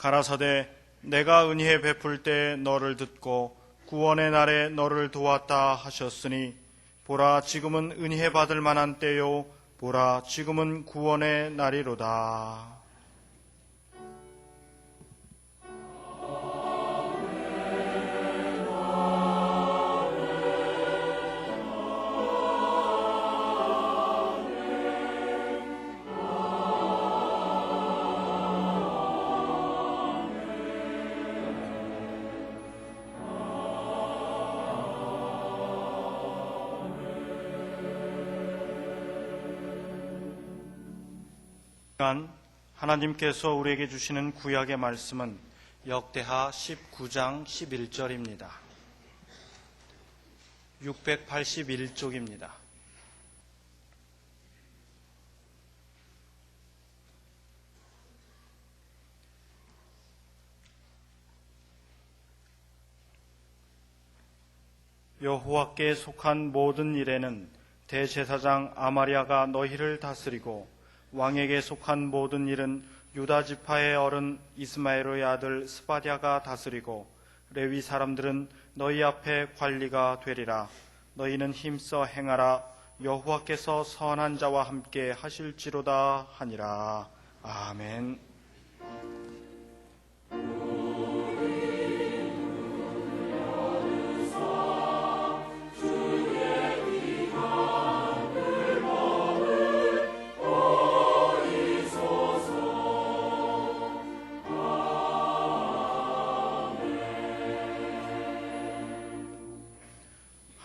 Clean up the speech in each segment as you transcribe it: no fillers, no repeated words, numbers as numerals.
가라사대 내가 은혜 베풀 때 너를 듣고 구원의 날에 너를 도왔다 하셨으니 보라 지금은 은혜 받을 만한 때요 보라 지금은 구원의 날이로다. 하나님께서 우리에게 주시는 구약의 말씀은 역대하 19장 11절입니다. 681쪽입니다. 여호와께 속한 모든 일에는 대제사장 아마리아가 너희를 다스리고 왕에게 속한 모든 일은 유다 지파의 어른 이스마엘의 아들 스바랴가 다스리고 레위 사람들은 너희 앞에 관리가 되리라. 너희는 힘써 행하라. 여호와께서 선한 자와 함께 하실지로다 하니라. 아멘.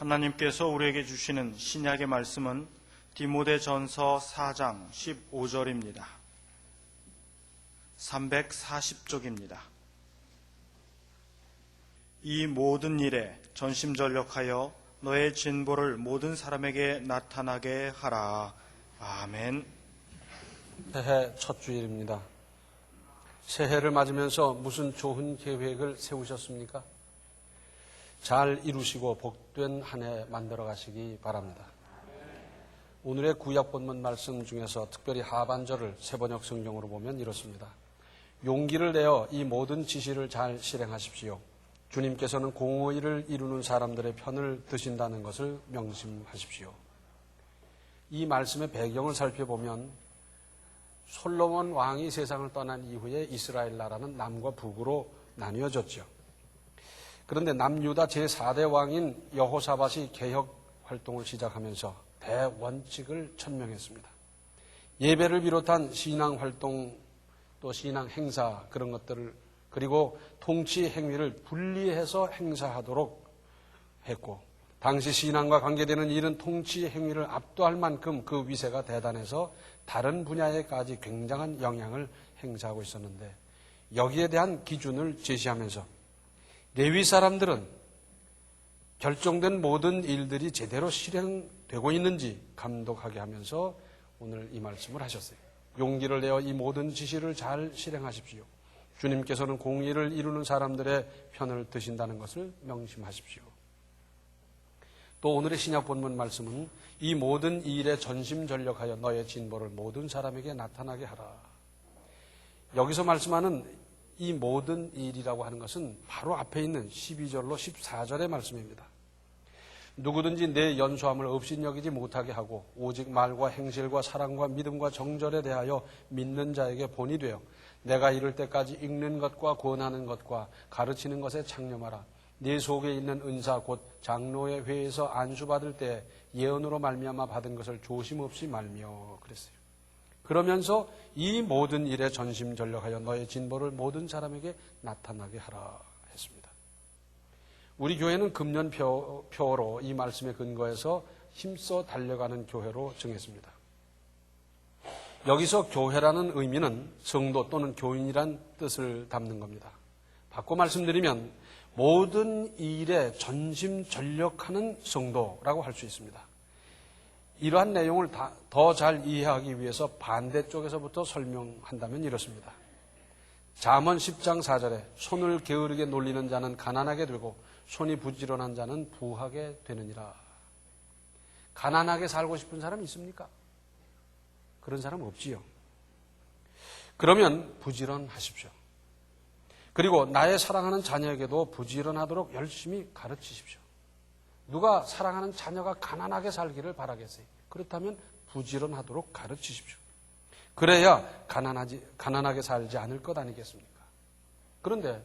하나님께서 우리에게 주시는 신약의 말씀은 디모데전서 4장 15절입니다. 340쪽입니다. 이 모든 일에 전심전력하여 너의 진보를 모든 사람에게 나타나게 하라. 아멘. 새해 첫 주일입니다. 새해를 맞으면서 무슨 좋은 계획을 세우셨습니까? 잘 이루시고 복된 한 해 만들어 가시기 바랍니다. 오늘의 구약 본문 말씀 중에서 특별히 하반절을 새번역 성경으로 보면 이렇습니다. 용기를 내어 이 모든 지시를 잘 실행하십시오. 주님께서는 공의를 이루는 사람들의 편을 드신다는 것을 명심하십시오. 이 말씀의 배경을 살펴보면 솔로몬 왕이 세상을 떠난 이후에 이스라엘 나라는 남과 북으로 나뉘어졌죠. 그런데 남유다 제4대 왕인 여호사밧이 개혁 활동을 시작하면서 대원칙을 천명했습니다. 예배를 비롯한 신앙 활동 또 신앙 행사 그런 것들을 그리고 통치 행위를 분리해서 행사하도록 했고 당시 신앙과 관계되는 이런 통치 행위를 압도할 만큼 그 위세가 대단해서 다른 분야에까지 굉장한 영향을 행사하고 있었는데 여기에 대한 기준을 제시하면서 레위 사람들은 결정된 모든 일들이 제대로 실행되고 있는지 감독하게 하면서 오늘 이 말씀을 하셨어요. 용기를 내어 이 모든 지시를 잘 실행하십시오. 주님께서는 공의를 이루는 사람들의 편을 드신다는 것을 명심하십시오. 또 오늘의 신약 본문 말씀은 이 모든 일에 전심전력하여 너의 진보를 모든 사람에게 나타나게 하라. 여기서 말씀하는 이 모든 일이라고 하는 것은 바로 앞에 있는 12절로 14절의 말씀입니다. 누구든지 내 연소함을 업신여기지 못하게 하고 오직 말과 행실과 사랑과 믿음과 정절에 대하여 믿는 자에게 본이 되어 내가 이를 때까지 읽는 것과 권하는 것과 가르치는 것에 창념하라. 네 속에 있는 은사 곧 장로의 회에서 안수받을 때 예언으로 말미암아 받은 것을 조심 없이 말며 그랬어요. 그러면서 이 모든 일에 전심전력하여 너의 진보를 모든 사람에게 나타나게 하라 했습니다. 우리 교회는 금년표로 이 말씀에 근거해서 힘써 달려가는 교회로 정했습니다. 여기서 교회라는 의미는 성도 또는 교인이란 뜻을 담는 겁니다. 바꿔 말씀드리면 모든 일에 전심전력하는 성도라고 할 수 있습니다. 이러한 내용을 더 잘 이해하기 위해서 반대쪽에서부터 설명한다면 이렇습니다. 잠언 10장 4절에 손을 게으르게 놀리는 자는 가난하게 되고 손이 부지런한 자는 부하게 되느니라. 가난하게 살고 싶은 사람 있습니까? 그런 사람 없지요. 그러면 부지런하십시오. 그리고 나의 사랑하는 자녀에게도 부지런하도록 열심히 가르치십시오. 누가 사랑하는 자녀가 가난하게 살기를 바라겠어요? 그렇다면 부지런하도록 가르치십시오. 그래야 가난하게 살지 않을 것 아니겠습니까? 그런데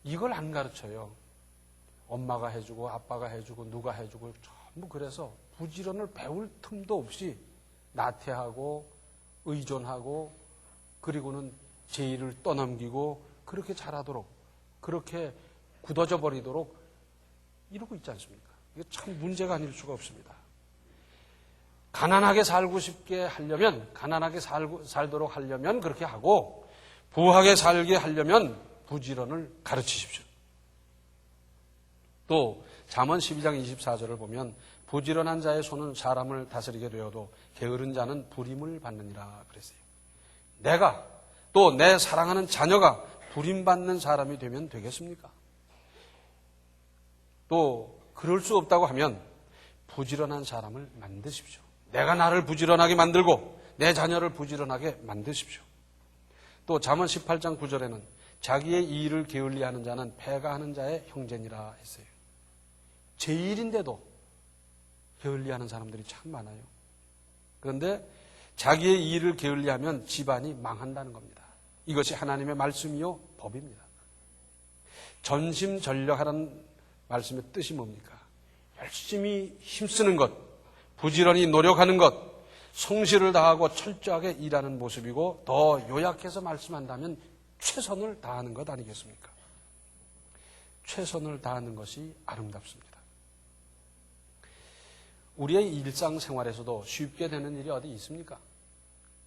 이걸 안 가르쳐요. 엄마가 해주고 아빠가 해주고 누가 해주고 전부 그래서 부지런을 배울 틈도 없이 나태하고 의존하고 그리고는 제 일을 떠넘기고 그렇게 잘하도록 그렇게 굳어져 버리도록 이러고 있지 않습니까? 이게 참 문제가 아닐 수가 없습니다. 가난하게 살고 싶게 하려면 가난하게 살도록 하려면 그렇게 하고 부하게 살게 하려면 부지런을 가르치십시오. 또 잠언 12장 24절을 보면 부지런한 자의 손은 사람을 다스리게 되어도 게으른 자는 부림을 받느니라 그랬어요. 내가 또 내 사랑하는 자녀가 부림받는 사람이 되면 되겠습니까? 또 그럴 수 없다고 하면 부지런한 사람을 만드십시오. 내가 나를 부지런하게 만들고 내 자녀를 부지런하게 만드십시오. 또 잠언 18장 9절에는 자기의 일을 게을리하는 자는 패가하는 자의 형제니라 했어요. 제 일인데도 게을리하는 사람들이 참 많아요. 그런데 자기의 일을 게을리하면 집안이 망한다는 겁니다. 이것이 하나님의 말씀이요 법입니다. 전심전력하라는 말씀의 뜻이 뭡니까? 열심히 힘쓰는 것, 부지런히 노력하는 것, 성실을 다하고 철저하게 일하는 모습이고 더 요약해서 말씀한다면 최선을 다하는 것 아니겠습니까? 최선을 다하는 것이 아름답습니다. 우리의 일상생활에서도 쉽게 되는 일이 어디 있습니까?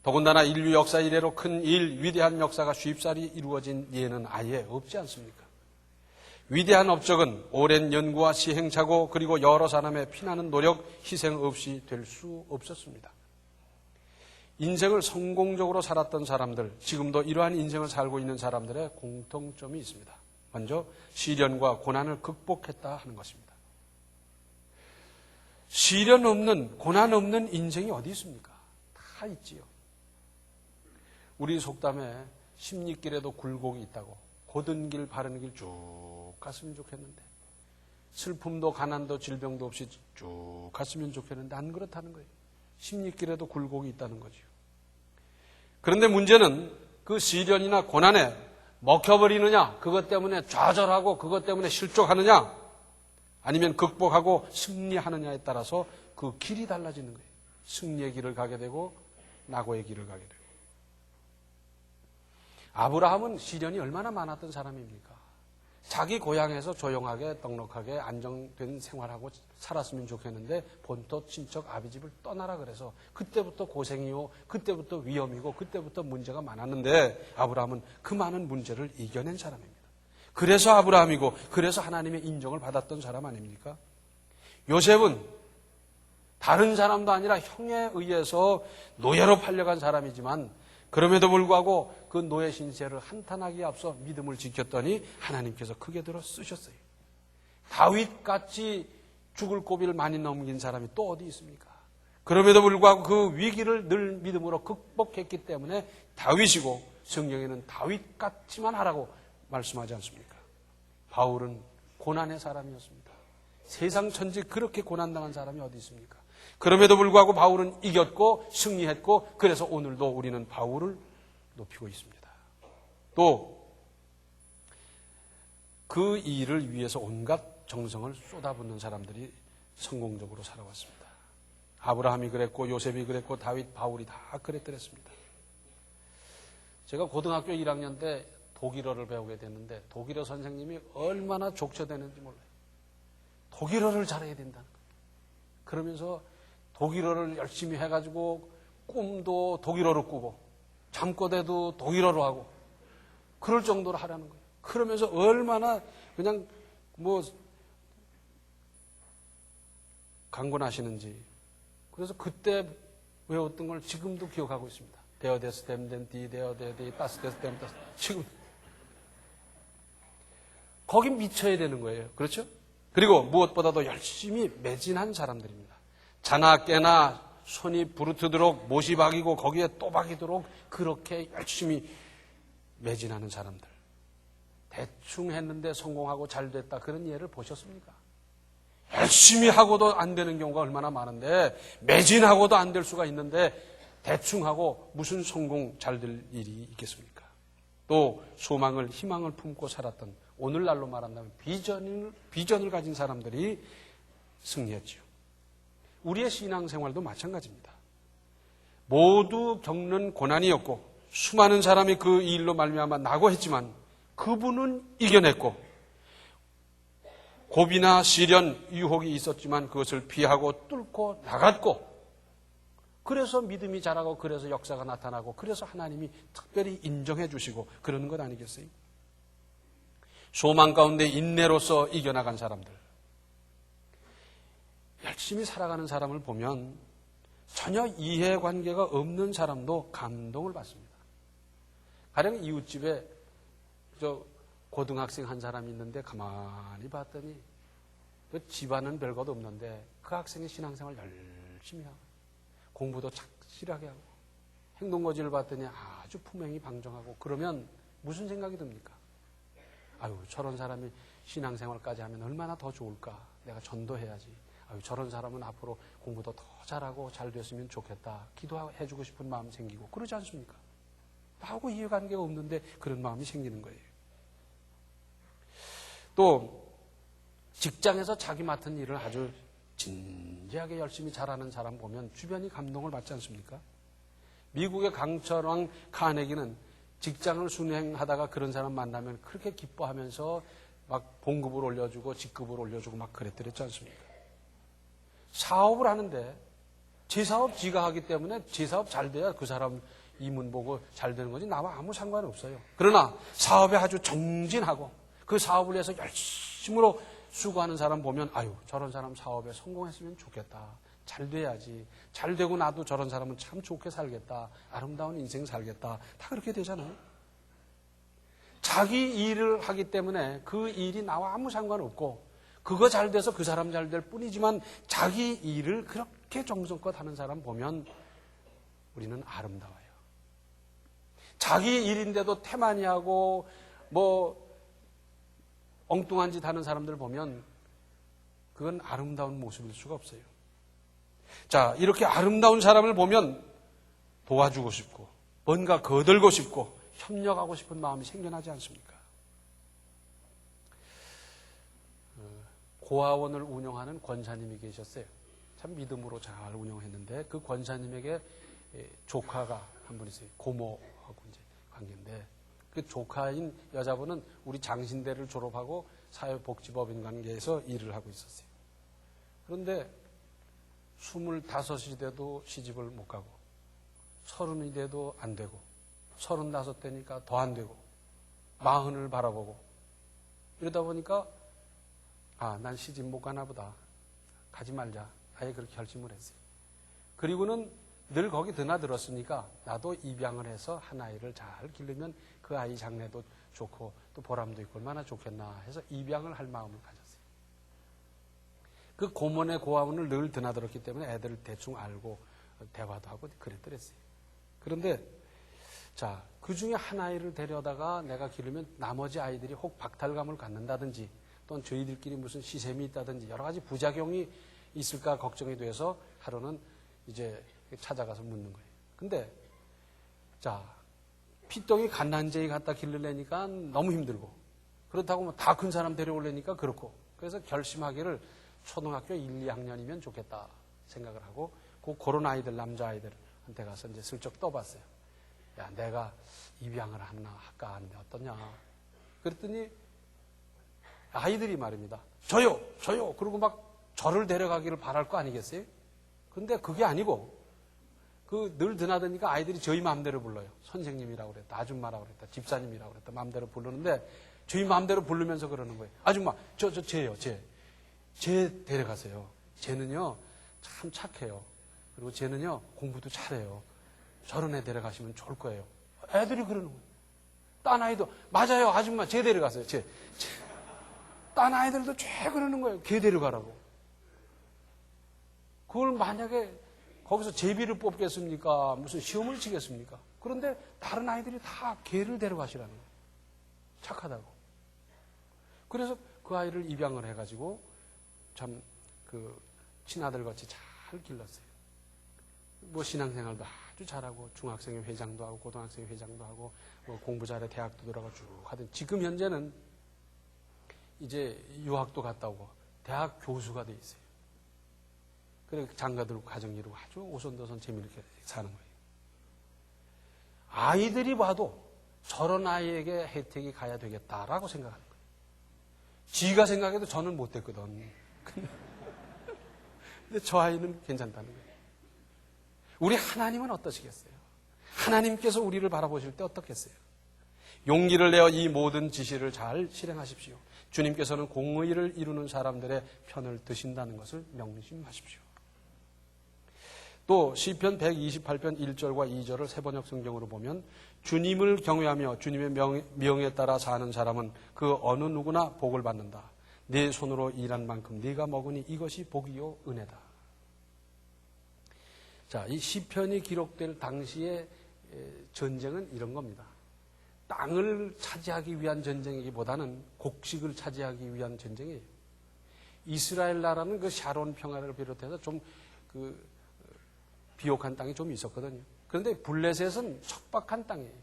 더군다나 인류 역사 이래로 큰 일, 위대한 역사가 쉽사리 이루어진 예는 아예 없지 않습니까? 위대한 업적은 오랜 연구와 시행착오 그리고 여러 사람의 피나는 노력, 희생 없이 될 수 없었습니다. 인생을 성공적으로 살았던 사람들, 지금도 이러한 인생을 살고 있는 사람들의 공통점이 있습니다. 먼저 시련과 고난을 극복했다 하는 것입니다. 시련 없는, 고난 없는 인생이 어디 있습니까? 다 있지요. 우리 속담에 십리길에도 굴곡이 있다고 곧은 길 바른 길 쭉 갔으면 좋겠는데 슬픔도 가난도 질병도 없이 쭉 갔으면 좋겠는데 안 그렇다는 거예요. 십리길에도 굴곡이 있다는 거죠. 그런데 문제는 그 시련이나 고난에 먹혀버리느냐, 그것 때문에 좌절하고 그것 때문에 실족하느냐, 아니면 극복하고 승리하느냐에 따라서 그 길이 달라지는 거예요. 승리의 길을 가게 되고 낙오의 길을 가게 되고. 아브라함은 시련이 얼마나 많았던 사람입니까? 자기 고향에서 조용하게 넉넉하게 안정된 생활하고 살았으면 좋겠는데 본토 친척 아비집을 떠나라 그래서 그때부터 고생이요, 그때부터 위험이고 그때부터 문제가 많았는데 아브라함은 그 많은 문제를 이겨낸 사람입니다. 그래서 아브라함이고 그래서 하나님의 인정을 받았던 사람 아닙니까? 요셉은 다른 사람도 아니라 형에 의해서 노예로 팔려간 사람이지만 그럼에도 불구하고 그 노예 신세를 한탄하기에 앞서 믿음을 지켰더니 하나님께서 크게 들어 쓰셨어요. 다윗같이 죽을 고비를 많이 넘긴 사람이 또 어디 있습니까? 그럼에도 불구하고 그 위기를 늘 믿음으로 극복했기 때문에 다윗이고 성경에는 다윗같이만 하라고 말씀하지 않습니까? 바울은 고난의 사람이었습니다. 세상 천지 그렇게 고난당한 사람이 어디 있습니까? 그럼에도 불구하고 바울은 이겼고 승리했고 그래서 오늘도 우리는 바울을 높이고 있습니다. 또 그 일을 위해서 온갖 정성을 쏟아붓는 사람들이 성공적으로 살아왔습니다. 아브라함이 그랬고 요셉이 그랬고 다윗, 바울이 다 그랬더랬습니다. 제가 고등학교 1학년 때 독일어를 배우게 됐는데 독일어 선생님이 얼마나 족쳐대는지 몰라요. 독일어를 잘해야 된다는 거예요. 그러면서 독일어를 열심히 해가지고 꿈도 독일어로 꾸고 잠꼬대도 독일어로 하고 그럴 정도로 하라는 거예요. 그러면서 얼마나 그냥 강권하시는지. 그래서 그때 외웠던 걸 지금도 기억하고 있습니다. 데어데스 댐덴디 데어데디 따스데스 댐따스. 지금 거기 미쳐야 되는 거예요. 그렇죠? 그리고 무엇보다도 열심히 매진한 사람들입니다. 자나 깨나 손이 부르트도록 못이 박이고 거기에 또 박이도록 그렇게 열심히 매진하는 사람들. 대충 했는데 성공하고 잘 됐다 그런 예를 보셨습니까? 열심히 하고도 안 되는 경우가 얼마나 많은데 매진하고도 안 될 수가 있는데 대충 하고 무슨 성공 잘 될 일이 있겠습니까? 또 소망을 희망을 품고 살았던 오늘날로 말한다면 비전을 가진 사람들이 승리했지요. 우리의 신앙생활도 마찬가지입니다. 모두 겪는 고난이었고 수많은 사람이 그 일로 말미암아 낙오했지만 그분은 이겨냈고 고비나 시련, 유혹이 있었지만 그것을 피하고 뚫고 나갔고 그래서 믿음이 자라고 그래서 역사가 나타나고 그래서 하나님이 특별히 인정해 주시고 그러는 것 아니겠어요? 소망 가운데 인내로서 이겨나간 사람들, 열심히 살아가는 사람을 보면 전혀 이해관계가 없는 사람도 감동을 받습니다. 가령 이웃집에 고등학생 한 사람이 있는데 가만히 봤더니 그 집안은 별것도 없는데 그 학생이 신앙생활 열심히 하고 공부도 착실하게 하고 행동거지를 봤더니 아주 품행이 방정하고 그러면 무슨 생각이 듭니까? 아유, 저런 사람이 신앙생활까지 하면 얼마나 더 좋을까? 내가 전도해야지. 아유, 저런 사람은 앞으로 공부도 더 잘하고 잘 됐으면 좋겠다. 기도해주고 싶은 마음 생기고 그러지 않습니까? 나하고 이해관계가 없는데 그런 마음이 생기는 거예요. 또 직장에서 자기 맡은 일을 아주 진지하게 열심히 잘하는 사람 보면 주변이 감동을 받지 않습니까? 미국의 강철왕 카네기는 직장을 순행하다가 그런 사람 만나면 그렇게 기뻐하면서 막 봉급을 올려주고 직급을 올려주고 막 그랬더랬지 않습니까? 사업을 하는데 제 사업 지가 하기 때문에 제 사업 잘 돼야 그 사람 이문 보고 잘 되는 거지 나와 아무 상관없어요. 그러나 사업에 아주 정진하고 그 사업을 위해서 열심으로 수고하는 사람 보면 아유, 저런 사람 사업에 성공했으면 좋겠다. 잘 돼야지. 잘 되고 나도 저런 사람은 참 좋게 살겠다. 아름다운 인생 살겠다. 다 그렇게 되잖아요. 자기 일을 하기 때문에 그 일이 나와 아무 상관없고 그거 잘 돼서 그 사람 잘 될 뿐이지만 자기 일을 그렇게 정성껏 하는 사람 보면 우리는 아름다워요. 자기 일인데도 태만이하고 엉뚱한 짓 하는 사람들 보면 그건 아름다운 모습일 수가 없어요. 자, 이렇게 아름다운 사람을 보면 도와주고 싶고 뭔가 거들고 싶고 협력하고 싶은 마음이 생겨나지 않습니까? 고아원을 운영하는 권사님이 계셨어요. 참 믿음으로 잘 운영했는데 그 권사님에게 조카가 한 분 있어요. 고모하고 이제 관계인데 그 조카인 여자분은 우리 장신대를 졸업하고 사회복지법인 관계에서 일을 하고 있었어요. 그런데 25이 돼도 시집을 못 가고 30이 돼도 안 되고 35 되니까 더 안 되고 40을 바라보고 이러다 보니까 난 시집 못 가나 보다. 가지 말자. 아예 그렇게 결심을 했어요. 그리고는 늘 거기 드나들었으니까 나도 입양을 해서 한 아이를 잘 기르면 그 아이 장래도 좋고 또 보람도 있고 얼마나 좋겠나 해서 입양을 할 마음을 가졌어요. 그 고문의 고아원을 늘 드나들었기 때문에 애들을 대충 알고 대화도 하고 그랬더랬어요. 그런데 자, 그 중에 한 아이를 데려다가 내가 기르면 나머지 아이들이 혹 박탈감을 갖는다든지 또는 저희들끼리 무슨 시샘이 있다든지 여러 가지 부작용이 있을까 걱정이 돼서 하루는 이제 찾아가서 묻는 거예요. 근데 자, 피똥이 갓난쟁이 갖다 기르려니까 너무 힘들고 그렇다고 다 큰 사람 데려오려니까 그렇고 그래서 결심하기를 초등학교 1, 2학년이면 좋겠다 생각을 하고 그런 아이들 남자아이들한테 가서 이제 슬쩍 떠봤어요. 야, 내가 입양을 하나 할까 하는데 어떠냐. 그랬더니 아이들이 말입니다. 저요. 그러고 막 저를 데려가기를 바랄 거 아니겠어요? 근데 그게 아니고 늘 드나드니까 아이들이 저희 마음대로 불러요. 선생님이라고 그랬다. 아줌마라고 그랬다. 집사님이라고 그랬다. 마음대로 부르는데 저희 마음대로 부르면서 그러는 거예요. 아줌마, 쟤요. 쟤 데려가세요. 쟤는요 참 착해요. 그리고 쟤는요 공부도 잘해요. 저런 애 데려가시면 좋을 거예요. 애들이 그러는 거예요. 딴 아이도 맞아요. 아줌마 쟤 데려가세요. 쟤. 딴 아이들도 쟤 그러는 거예요. 걔 데려가라고. 그걸 만약에 거기서 제비를 뽑겠습니까? 무슨 시험을 치겠습니까? 그런데 다른 아이들이 다 걔를 데려가시라는 거예요. 착하다고. 그래서 그 아이를 입양을 해가지고 참 그 친아들같이 잘 길렀어요. 뭐 신앙생활도 아주 잘하고 중학생회 회장도 하고 고등학생회 회장도 하고 뭐 공부 잘해 대학도 들어가고 쭉 하던, 지금 현재는 이제 유학도 갔다 오고 대학 교수가 돼 있어요. 그래 장가들고 가정 이루고 아주 오손도손 재미있게 사는 거예요. 아이들이 봐도 저런 아이에게 혜택이 가야 되겠다라고 생각하는 거예요. 지가 생각해도 저는 못 됐거든. 근데 저 아이는 괜찮다는 거예요. 우리 하나님은 어떠시겠어요? 하나님께서 우리를 바라보실 때 어떻겠어요? 용기를 내어 이 모든 지시를 잘 실행하십시오. 주님께서는 공의를 이루는 사람들의 편을 드신다는 것을 명심하십시오. 또 시편 128편 1절과 2절을 세번역 성경으로 보면 주님을 경외하며 주님의 명에 따라 사는 사람은 그 어느 누구나 복을 받는다. 네 손으로 일한 만큼 네가 먹으니 이것이 복이요 은혜다. 자, 이 시편이 기록될 당시의 전쟁은 이런 겁니다. 땅을 차지하기 위한 전쟁이기보다는 곡식을 차지하기 위한 전쟁이에요. 이스라엘 나라는 그 샤론 평화를 비롯해서 좀 비옥한 땅이 좀 있었거든요. 그런데 블레셋은 척박한 땅이에요.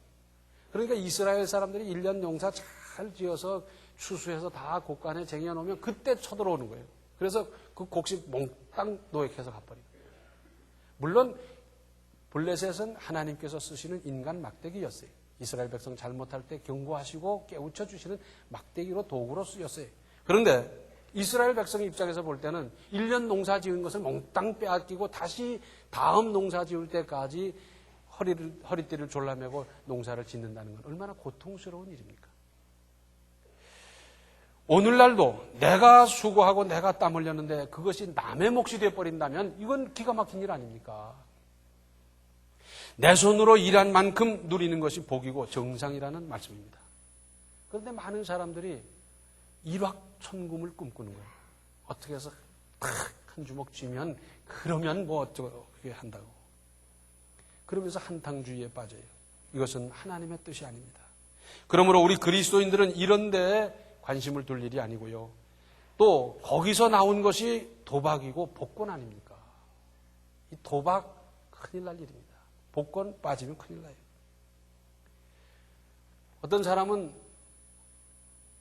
그러니까 이스라엘 사람들이 1년 농사 잘 지어서 추수해서 다 곳간에 쟁여놓으면 그때 쳐들어오는 거예요. 그래서 그 곡식 몽땅 노획해서 가버려요. 물론 블레셋은 하나님께서 쓰시는 인간 막대기였어요. 이스라엘 백성 잘못할 때 경고하시고 깨우쳐 주시는 막대기로 도구로 쓰였어요. 그런데 이스라엘 백성 입장에서 볼 때는 1년 농사 지은 것을 몽땅 빼앗기고 다시 다음 농사 지을 때까지 허리띠를 졸라매고 농사를 짓는다는 건 얼마나 고통스러운 일입니까? 오늘날도 내가 수고하고 내가 땀 흘렸는데 그것이 남의 몫이 되어버린다면 이건 기가 막힌 일 아닙니까? 내 손으로 일한 만큼 누리는 것이 복이고 정상이라는 말씀입니다. 그런데 많은 사람들이 일확천금을 꿈꾸는 거예요. 어떻게 해서 탁 한 주먹 쥐면 그러면 뭐 어떻게 한다고. 그러면서 한탕주의에 빠져요. 이것은 하나님의 뜻이 아닙니다. 그러므로 우리 그리스도인들은 이런 데에 관심을 둘 일이 아니고요. 또 거기서 나온 것이 도박이고 복권 아닙니까? 이 도박 큰일 날 일입니다. 복권 빠지면 큰일 나요. 어떤 사람은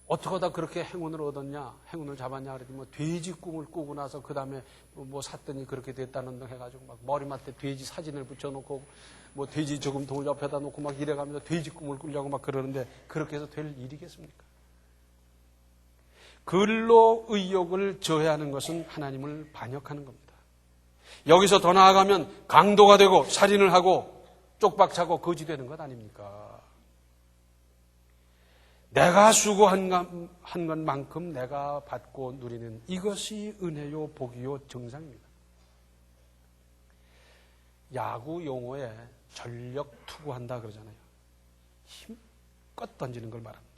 어떻게 하다 그렇게 행운을 얻었냐, 행운을 잡았냐, 그랬더니 뭐 돼지 꿈을 꾸고 나서 그 다음에 뭐 샀더니 그렇게 됐다는 등 해가지고 막 머리맡에 돼지 사진을 붙여놓고 뭐 돼지 저금통을 옆에다 놓고 막 이래가면서 돼지 꿈을 꾸려고 막 그러는데 그렇게 해서 될 일이겠습니까? 근로 의욕을 저해하는 것은 하나님을 반역하는 겁니다. 여기서 더 나아가면 강도가 되고 살인을 하고 쪽박차고 거지 되는 것 아닙니까? 내가 수고한 것만큼 내가 받고 누리는 이것이 은혜요 복이요 정상입니다. 야구 용어에 전력 투구한다 그러잖아요. 힘껏 던지는 걸 말합니다.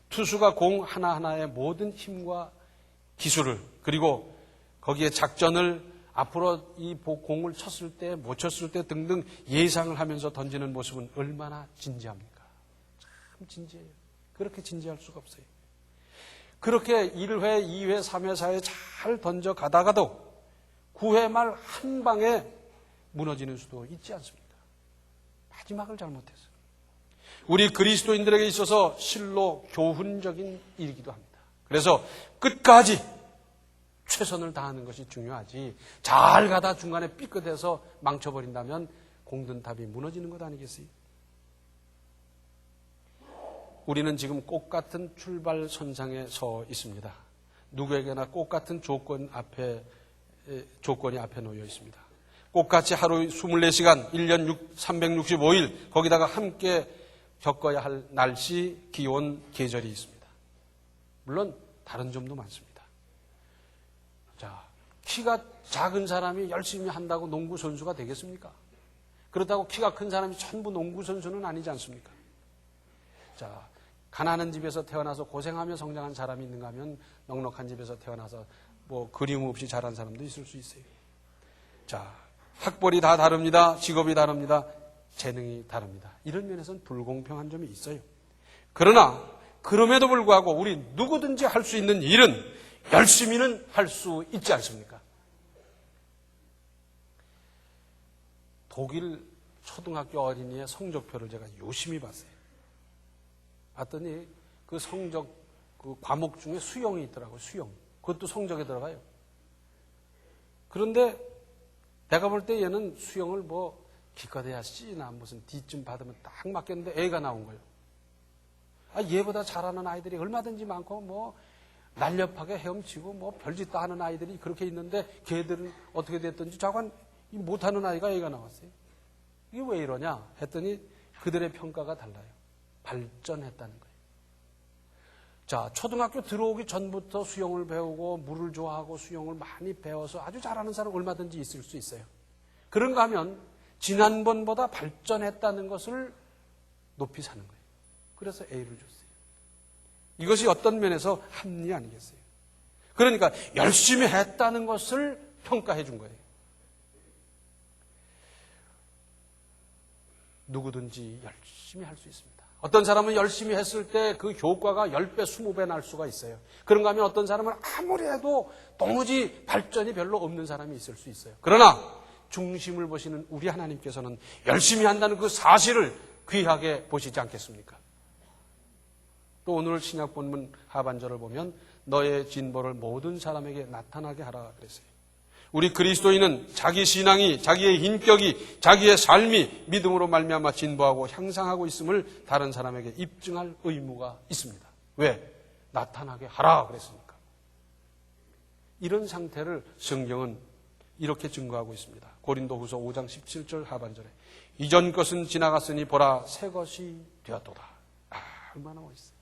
투수가 공 하나하나의 모든 힘과 기술을 그리고 거기에 작전을 앞으로 이 공을 쳤을 때 못 쳤을 때 등등 예상을 하면서 던지는 모습은 얼마나 진지합니까? 참 진지해요. 그렇게 진지할 수가 없어요. 그렇게 1회, 2회, 3회, 4회 잘 던져 가다가도 9회 말 한 방에 무너지는 수도 있지 않습니까? 마지막을 잘못해서. 우리 그리스도인들에게 있어서 실로 교훈적인 일이기도 합니다. 그래서 끝까지 최선을 다하는 것이 중요하지 잘 가다 중간에 삐끗해서 망쳐버린다면 공든탑이 무너지는 것 아니겠어요? 우리는 지금 꽃 같은 출발선상에 서 있습니다. 누구에게나 꽃 같은 조건이 앞에 놓여 있습니다. 꽃같이 하루 24시간, 1년 365일 거기다가 함께 겪어야 할 날씨, 기온, 계절이 있습니다. 물론 다른 점도 많습니다. 자, 키가 작은 사람이 열심히 한다고 농구 선수가 되겠습니까? 그렇다고 키가 큰 사람이 전부 농구 선수는 아니지 않습니까? 자, 가난한 집에서 태어나서 고생하며 성장한 사람이 있는가 하면 넉넉한 집에서 태어나서 뭐 그림 없이 자란 사람도 있을 수 있어요. 자, 학벌이 다 다릅니다. 직업이 다릅니다. 재능이 다릅니다. 이런 면에서는 불공평한 점이 있어요. 그러나 그럼에도 불구하고 우리 누구든지 할 수 있는 일은 열심히는 할 수 있지 않습니까? 독일 초등학교 어린이의 성적표를 제가 유심히 봤어요. 봤더니 그 성적, 그 과목 중에 수영이 있더라고요. 수영. 그것도 성적에 들어가요. 그런데 내가 볼 때 얘는 수영을 뭐 기껏해야 C나 무슨 D쯤 받으면 딱 맞겠는데 A가 나온 거예요. 얘보다 잘하는 아이들이 얼마든지 많고 뭐 날렵하게 헤엄치고 뭐 별짓 다 하는 아이들이 그렇게 있는데 걔들은 어떻게 됐든지 자관 못하는 아이가 A가 나왔어요. 이게 왜 이러냐 했더니 그들의 평가가 달라요. 발전했다는 거예요. 자, 초등학교 들어오기 전부터 수영을 배우고 물을 좋아하고 수영을 많이 배워서 아주 잘하는 사람 얼마든지 있을 수 있어요. 그런가 하면 지난번보다 발전했다는 것을 높이 사는 거예요. 그래서 A를 줬어요. 이것이 어떤 면에서 합리 아니겠어요? 그러니까 열심히 했다는 것을 평가해 준 거예요. 누구든지 열심히 할 수 있습니다. 어떤 사람은 열심히 했을 때 그 효과가 10배, 20배 날 수가 있어요. 그런가 하면 어떤 사람은 아무리 해도 도무지 발전이 별로 없는 사람이 있을 수 있어요. 그러나 중심을 보시는 우리 하나님께서는 열심히 한다는 그 사실을 귀하게 보시지 않겠습니까? 또 오늘 신약 본문 하반절을 보면 너의 진보를 모든 사람에게 나타나게 하라 그랬어요. 우리 그리스도인은 자기 신앙이, 자기의 인격이, 자기의 삶이 믿음으로 말미암아 진보하고 향상하고 있음을 다른 사람에게 입증할 의무가 있습니다. 왜? 나타나게 하라 그랬습니까? 이런 상태를 성경은 이렇게 증거하고 있습니다. 고린도후서 5장 17절 하반절에 이전 것은 지나갔으니 보라 새 것이 되었도다. 얼마나 멋있어요.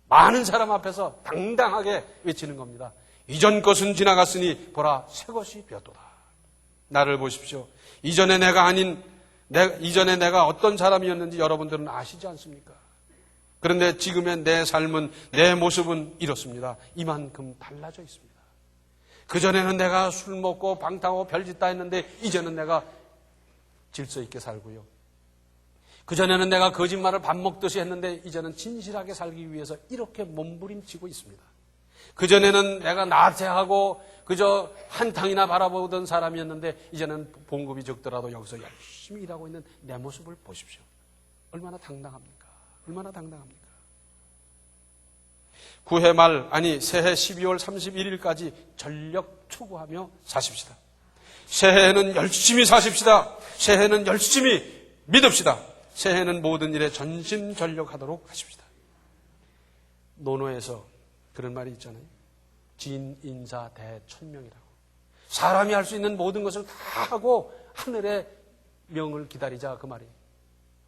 많은 사람 앞에서 당당하게 외치는 겁니다. 이전 것은 지나갔으니 보라 새 것이 되었도다. 나를 보십시오. 이전에 내가 어떤 사람이었는지 여러분들은 아시지 않습니까? 그런데 지금의 내 삶은, 내 모습은 이렇습니다. 이만큼 달라져 있습니다. 그전에는 내가 술 먹고 방탕하고 별짓 다 했는데 이제는 내가 질서 있게 살고요. 그전에는 내가 거짓말을 밥 먹듯이 했는데 이제는 진실하게 살기 위해서 이렇게 몸부림치고 있습니다. 그전에는 내가 나태하고 그저 한탕이나 바라보던 사람이었는데 이제는 봉급이 적더라도 여기서 열심히 일하고 있는 내 모습을 보십시오. 얼마나 당당합니까? 얼마나 당당합니까? 새해 12월 31일까지 전력 투구하며 사십시다. 새해에는 열심히 사십시다. 새해에는 열심히 믿읍시다. 새해에는 모든 일에 전심전력하도록 하십시다. 논어에서 그런 말이 있잖아요. 진인사대천명이라고. 사람이 할 수 있는 모든 것을 다 하고 하늘의 명을 기다리자 그 말이에요.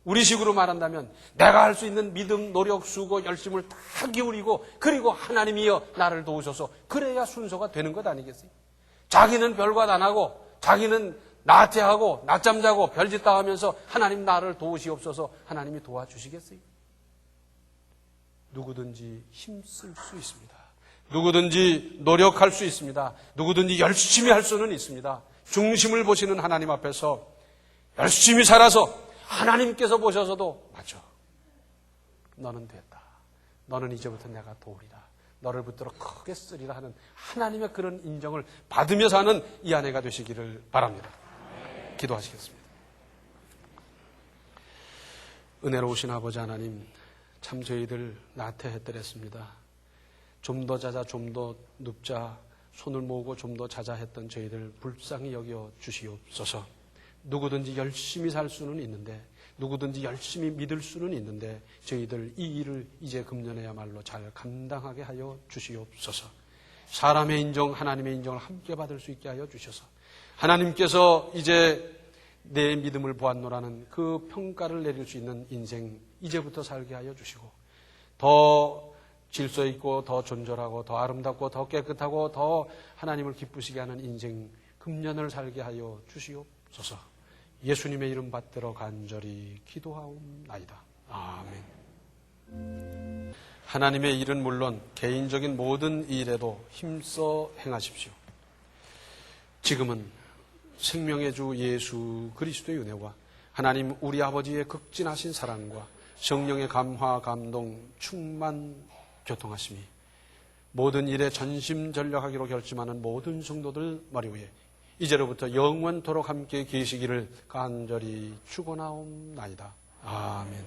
우리식으로 말한다면 내가 할 수 있는 믿음, 노력, 수고, 열심을 다 기울이고 그리고 하나님이여 나를 도우셔서 그래야 순서가 되는 것 아니겠어요? 자기는 별것 안 하고 자기는 나태하고 낮잠 자고 별짓 다 하면서 하나님 나를 도우시옵소서 하나님이 도와주시겠어요? 누구든지 힘쓸 수 있습니다. 누구든지 노력할 수 있습니다. 누구든지 열심히 할 수는 있습니다. 중심을 보시는 하나님 앞에서 열심히 살아서 하나님께서 보셔서도 맞아. 너는 됐다. 너는 이제부터 내가 도우리라. 너를 붙들어 크게 쓰리라 하는 하나님의 그런 인정을 받으며 사는 이 아내가 되시기를 바랍니다. 기도하시겠습니다. 은혜로우신 아버지 하나님, 참 저희들 나태했더랬습니다. 좀 더 자자, 좀 더 눕자, 손을 모으고 좀 더 자자 했던 저희들 불쌍히 여겨 주시옵소서. 누구든지 열심히 살 수는 있는데, 누구든지 열심히 믿을 수는 있는데 저희들 이 일을 이제 금년에야말로 잘 감당하게 하여 주시옵소서. 사람의 인정, 하나님의 인정을 함께 받을 수 있게 하여 주셔서 하나님께서 이제 내 믿음을 보았노라는 그 평가를 내릴 수 있는 인생 이제부터 살게 하여 주시고 더 질서 있고 더 존절하고 더 아름답고 더 깨끗하고 더 하나님을 기쁘시게 하는 인생 금년을 살게 하여 주시옵소서. 예수님의 이름 받들어 간절히 기도하옵나이다. 아멘. 하나님의 일은 물론 개인적인 모든 일에도 힘써 행하십시오. 지금은 생명의 주 예수 그리스도의 은혜와 하나님 우리 아버지의 극진하신 사랑과 성령의 감화, 감동, 충만, 교통하심이 모든 일에 전심전력하기로 결심하는 모든 성도들 머리 위에 이제로부터 영원토록 함께 계시기를 간절히 축원하옵나이다. 아멘.